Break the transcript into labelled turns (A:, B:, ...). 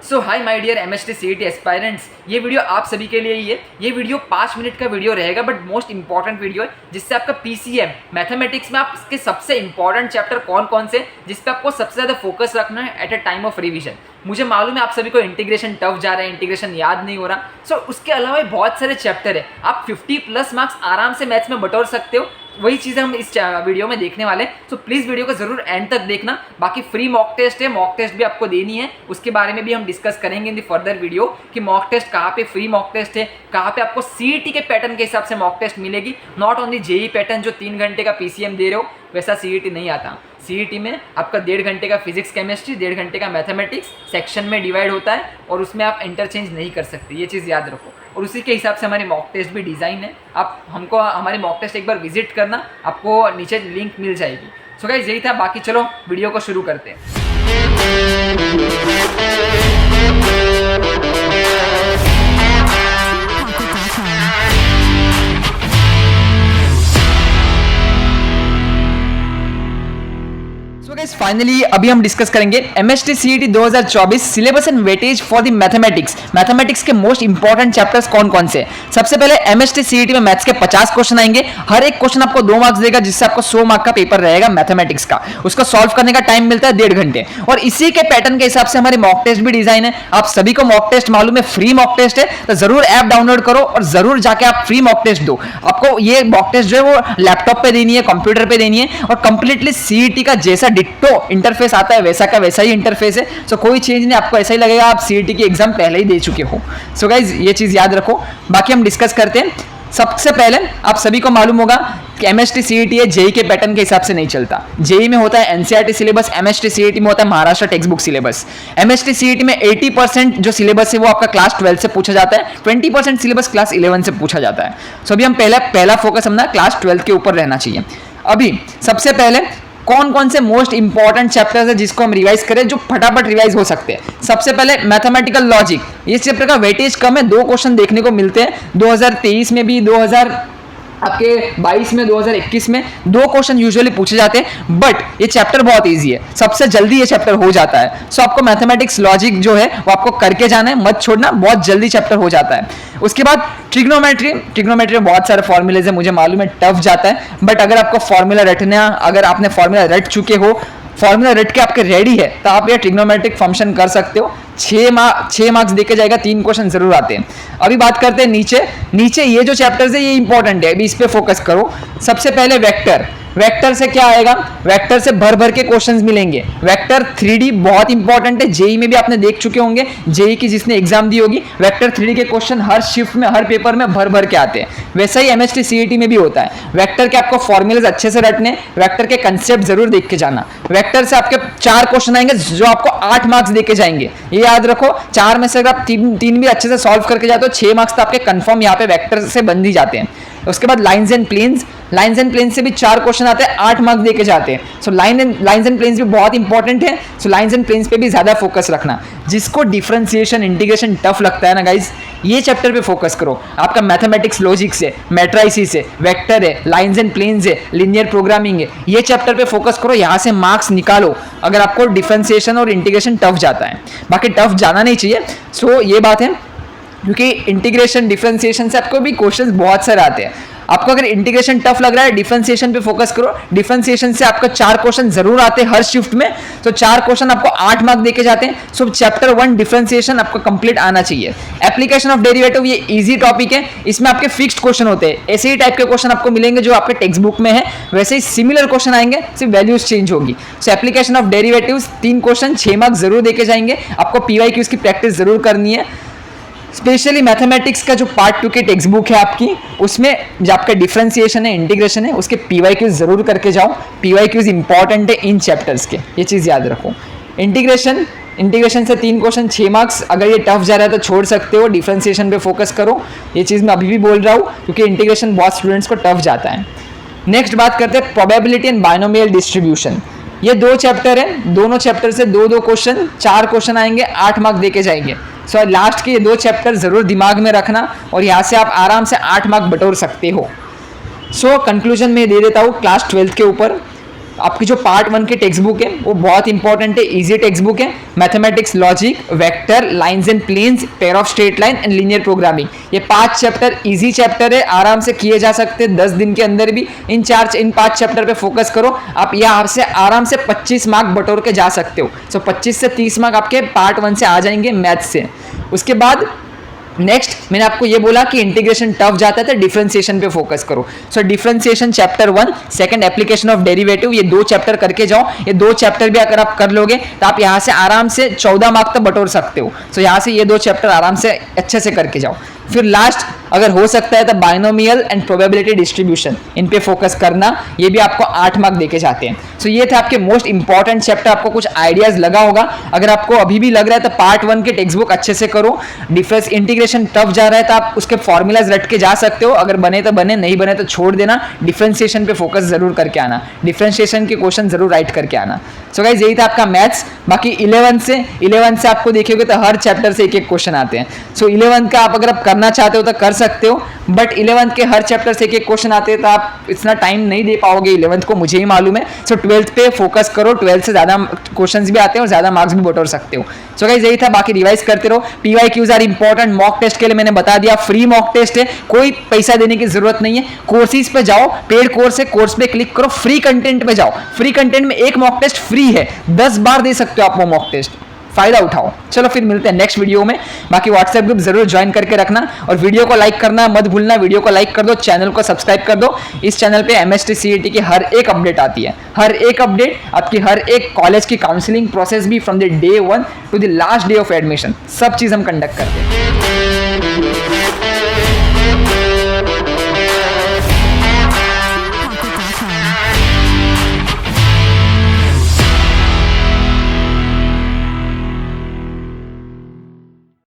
A: So hi my dear MHT CET aspirants, ये video आप सभी के लिए ही है। ये वीडियो 5 मिनट का वीडियो रहेगा, बट मोस्ट इंपॉर्टेंट वीडियो है, जिससे आपका PCM मैथमेटिक्स में आपके सबसे इंपॉर्टेंट चैप्टर कौन कौन से, जिस पे आपको सबसे ज़्यादा फोकस रखना है at a time of revision. मुझे मालूम है आप सभी को इंटीग्रेशन टफ जा रहा है, इंटीग्रेशन याद नहीं हो रहा। सो उसके अलावा बहुत सारे चैप्टर है, आप 50+ मार्क्स आराम से मैथ्स में बटोर सकते हो। वही चीज़ें हम इस वीडियो में देखने वाले हैं। सो प्लीज़ वीडियो को जरूर एंड तक देखना। बाकी फ्री मॉक टेस्ट है, मॉक टेस्ट भी आपको देनी है, उसके बारे में भी हम डिस्कस करेंगे इन दी फर्दर वीडियो कि मॉक टेस्ट कहाँ पे फ्री मॉक टेस्ट है, कहाँ पे आपको CET के पैटर्न के हिसाब से मॉक टेस्ट मिलेगी। नॉट ओनली JEE पैटर्न जो 3 घंटे का PCM दे रहे हो, वैसा CET नहीं आता। CET में आपका 1.5 घंटे का फिजिक्स केमिस्ट्री, 1.5 घंटे का मैथमेटिक्स सेक्शन में डिवाइड होता है, और उसमें आप इंटरचेंज नहीं कर सकते, ये चीज़ याद रखो। और उसी के हिसाब से हमारी मॉक टेस्ट भी डिज़ाइन है। आप हमको हमारी मॉक टेस्ट एक बार विजिट करना, आपको नीचे लिंक मिल जाएगी। सो गाइस यही था, बाकी चलो वीडियो को शुरू करते हैं। फाइनली अभी हम डिस्कस करेंगे MHT CET 2024 syllabus and weightage for the mathematics. Mathematics के मोस्ट इंपॉर्टेंट चैप्टर्स कौन कौन से। सबसे पहले MHT CET में मैथ्स के 50 क्वेश्चन आएंगे। हर एक क्वेश्चन आपको 2 मार्क्स देगा, जिससे आपको 100 मार्क का पेपर रहेगा मैथमेटिक्स का। उसको सॉल्व करने का टाइम मिलता है 1.5 घंटे, और इसी के पैटर्न के हिसाब से हमारी मॉक टेस्ट भी डिजाइन है। आप सभी को मॉक टेस्ट मालूम है, फ्री मॉक टेस्ट है, तो जरूर ऐप डाउनलोड करो और जरूर जाके आप फ्री मॉक टेस्ट दो। आपको ये मॉक टेस्ट जो है वो लैपटॉप पे देनी है, कंप्यूटर पे देनी है, और कंप्लीटली CET का जैसा डिट्टो इंटरफेस आता है वैसा का वैसा ही इंटरफेस है। सो कोई चेंज नहीं, आपको ऐसा ही लगेगा आप CET की एग्जाम पहले ही दे चुके हो। सो गाइज ये चीज याद रखो। बाकी हम डिस्कस करते हैं। सबसे पहले आप सभी को मालूम होगा कि MHT CET है, JEE के पैटर्न के हिसाब से नहीं चलता। JEE में होता है NCERT सिलेबस, MHT CET में होता है Maharashtra text book syllabus. MHT CET में 80% जो सिलेबस है वो आपका क्लास 12 से पूछा जाता है, 20% सिलेबस क्लास 11 से पूछा जाता है। सो अभी हम पहला फोकस हमने क्लास 12 के ऊपर रहना चाहिए। अभी सबसे पहले कौन कौन से मोस्ट इंपॉर्टेंट चैप्टर्स है जिसको हम रिवाइज करें, जो फटाफट रिवाइज हो सकते हैं। सबसे पहले मैथमेटिकल लॉजिक, इस चैप्टर का वेटेज कम है, 2 क्वेश्चन देखने को मिलते हैं। 2023 में भी, 2022 में, 2021 में 2 क्वेश्चन यूजुअली पूछे जाते हैं, बट ये चैप्टर बहुत इजी है, सबसे जल्दी ये चैप्टर हो जाता है। सो आपको मैथमेटिक्स लॉजिक जो है वो आपको करके जाना है, मत छोड़ना, बहुत जल्दी चैप्टर हो जाता है। उसके बाद ट्रिग्नोमेट्री में बहुत सारे फॉर्मूलेज है, मुझे मालूम है टफ जाता है, बट अगर आपको फॉर्मूला रटना, अगर आपने फॉर्मूला रट चुके हो, फॉर्मूला रट के आपके रेडी है, तो आप ये ट्रिग्नोमेट्रिक फंक्शन कर सकते हो। 6 मार्क्स देके जाएगा, 3 क्वेश्चन जरूर आते हैं। अभी बात करते हैं नीचे ये जो चैप्टर्स है ये इंपॉर्टेंट है, अभी इस पे फोकस करो। सबसे पहले वेक्टर से क्या आएगा, वेक्टर से भर के क्वेश्चंस मिलेंगे। वेक्टर 3D बहुत इंपॉर्टेंट है, JEE में भी आपने देख चुके होंगे, JEE की जिसने एग्जाम दी होगी, वेक्टर 3D के क्वेश्चन हर शिफ्ट में, हर पेपर में भर के आते हैं। वैसा ही MHT CET में भी होता है। वेक्टर के आपको फॉर्मूलेज अच्छे से रटने, वेक्टर के कंसेप्ट जरूर देख के जाना। वेक्टर से आपके 4 क्वेश्चन आएंगे जो आपको 8 मार्क्स देके जाएंगे, ये याद रखो। 4 में से अगर आप 3 भी अच्छे से सॉल्व करके जाते हो, 6 मार्क्स तो आपके कंफर्म यहाँ पे वेक्टर से बन ही जाते हैं। उसके बाद लाइंस एंड प्लेन्स से भी 4 क्वेश्चन आते हैं, 8 मार्क्स देके जाते हैं। सो लाइंस एंड प्लेन्स भी बहुत इंपॉर्टेंट है। सो लाइंस एंड प्लेन्स पे भी ज्यादा फोकस रखना। जिसको डिफरेंशिएशन, इंटीग्रेशन टफ लगता है ना गाइज, ये चैप्टर पे फोकस करो। आपका मैथमेटिक्स लॉजिक्स है, मैट्राइसिस है, वेक्टर है, लाइंस एंड प्लेन्स है, लीनियर प्रोग्रामिंग है, ये चैप्टर पे फोकस करो, यहाँ से मार्क्स निकालो अगर आपको डिफरेंशिएशन और इंटीग्रेशन टफ जाता है। बाकी टफ जाना नहीं चाहिए। सो ये बात है, क्योंकि इंटीग्रेशन डिफरेंशिएशन से आपको भी क्वेश्चंस बहुत सारे आते हैं। आपको अगर इंटीग्रेशन टफ लग रहा है, डिफरेंशिएशन पे फोकस करो। डिफरेंशिएशन से आपका 4 क्वेश्चन जरूर आते हैं हर शिफ्ट में, तो 4 क्वेश्चन आपको 8 मार्क देके जाते हैं। सो चैप्टर 1 डिफरेंशिएशन आपको कंप्लीट आना चाहिए। एप्लीकेशन ऑफ डेरिवेटिव ये इजी टॉपिक है, इसमें आपके फिक्स्ड क्वेश्चन होते हैं। ऐसे ही टाइप के क्वेश्चन आपको मिलेंगे जो आपके टेक्स्ट बुक में है, वैसे ही सिमिलर क्वेश्चन आएंगे, सिर्फ वैल्यूज चेंज होगी। सो application of derivatives 3 question 6 mark जरूर देके जाएंगे। आपको PYQs की प्रैक्टिस जरूर करनी है। स्पेशली मैथमेटिक्स का जो पार्ट 2 की टेक्स्ट बुक है आपकी, उसमें जो आपका डिफरेंशिएशन है, इंटीग्रेशन है, उसके PYQs जरूर करके जाओ। PYQs इंपॉर्टेंट है इन चैप्टर्स के, ये चीज़ याद रखो। इंटीग्रेशन से 3 क्वेश्चन 6 मार्क्स, अगर ये टफ जा रहा है तो छोड़ सकते हो, डिफरेंशिएशन पे फोकस करो। ये चीज़ मैं अभी भी बोल रहा हूँ, क्योंकि इंटीग्रेशन बहुत स्टूडेंट्स को टफ जाता है। नेक्स्ट बात करते हैं प्रोबेबिलिटी एंड बाइनोमियल डिस्ट्रीब्यूशन। ये 2 चैप्टर है, दोनों चैप्टर से 2 क्वेश्चन, 4 क्वेश्चन आएंगे, 8 मार्क देके जाएंगे। सो लास्ट के ये 2 चैप्टर जरूर दिमाग में रखना, और यहाँ से आप आराम से 8 मार्क बटोर सकते हो। सो कंक्लूजन में दे देता हूँ क्लास 12 के ऊपर। आपकी जो पार्ट 1 की टेक्स्ट बुक है वो बहुत इंपॉर्टेंट है, इजी टेक्स्ट बुक है। Mathematics, logic, vector, lines and planes, pair of straight line and linear programming, ये 5 चैप्टर इजी चैप्टर है, आराम से किए जा सकते हैं 10 दिन के अंदर भी। इन 5 चैप्टर पे फोकस करो, आप यहाँ से आराम से 25 मार्क बटोर के जा सकते हो। सो 25 से 30 मार्क आपके पार्ट 1 से आ जाएंगे मैथ्स से। उसके बाद नेक्स्ट मैंने आपको ये बोला कि इंटीग्रेशन टफ जाता है तो डिफरेंशिएशन पे फोकस करो। So differentiation chapter 1, second application of derivative, ये 2 चैप्टर करके जाओ। ये 2 चैप्टर भी अगर आप कर लोगे तो आप यहाँ से आराम से 14 मार्क तक बटोर सकते हो। सो यहाँ से ये 2 चैप्टर आराम से अच्छे से करके जाओ। फिर लास्ट अगर हो सकता है तो बाइनोमियल एंड प्रोबेबिलिटी डिस्ट्रीब्यूशन, इन पे फोकस करना, ये भी आपको 8 मार्क देके जाते हैं। सो ये थे आपके मोस्ट इंपॉर्टेंट चैप्टर। आपको कुछ आइडियाज लगा होगा। अगर आपको अभी भी लग रहा है तो पार्ट 1 के टेक्स्ट बुक अच्छे से करो। डिफरेंस इंटीग्रेशन टफ जा रहा है तो आप उसके फॉर्मूलाज रट के जा सकते हो, अगर बने तो बने, नहीं बने तो छोड़ देना। डिफरेंशिएशन पे फोकस जरूर करके आना, डिफरेंशिएशन के क्वेश्चन जरूर राइट करके आना। सो गाइस यही था आपका मैथ्स। बाकी 11 से आपको देखोगे तो हर चैप्टर से एक क्वेश्चन आते हैं। सो 11 का आप अगर आप करना चाहते हो तो कर सकते हो, बट 11 के हर चैप्टर से एक क्वेश्चन आते हैं तो आप इतना टाइम नहीं दे पाओगे 11 को, मुझे ही मालूम है। सो 12th पे फोकस करो, 12th से ज्यादा क्वेश्चंस भी आते हैं और ज्यादा मार्क्स भी बटोर सकते हो। सो गाइस यही था, बाकी रिवाइज करते रहो। PYQs are important. Mock test के लिए मैंने बता दिया, फ्री मॉक टेस्ट है, कोई पैसा देने की जरूरत नहीं है। कोर्सेज पे जाओ, पेड कोर्स है, कोर्स पे क्लिक करो, फ्री कंटेंट पे जाओ। फ्री कंटेंट में एक मॉक टेस्ट फ्री है, 10 बार दे सकते हो आप वो मॉक टेस्ट, फायदा उठाओ। चलो फिर मिलते हैं नेक्स्ट वीडियो में। बाकी व्हाट्सएप ग्रुप जरूर ज्वाइन करके रखना और वीडियो को लाइक करना मत भूलना। वीडियो को लाइक कर दो, चैनल को सब्सक्राइब कर दो। इस चैनल पे MST CET की हर एक अपडेट आती है, हर एक अपडेट आपकी, हर एक कॉलेज की काउंसलिंग प्रोसेस भी from the day 1 to the last day of admission, सब चीज हम कंडक्ट करते हैं।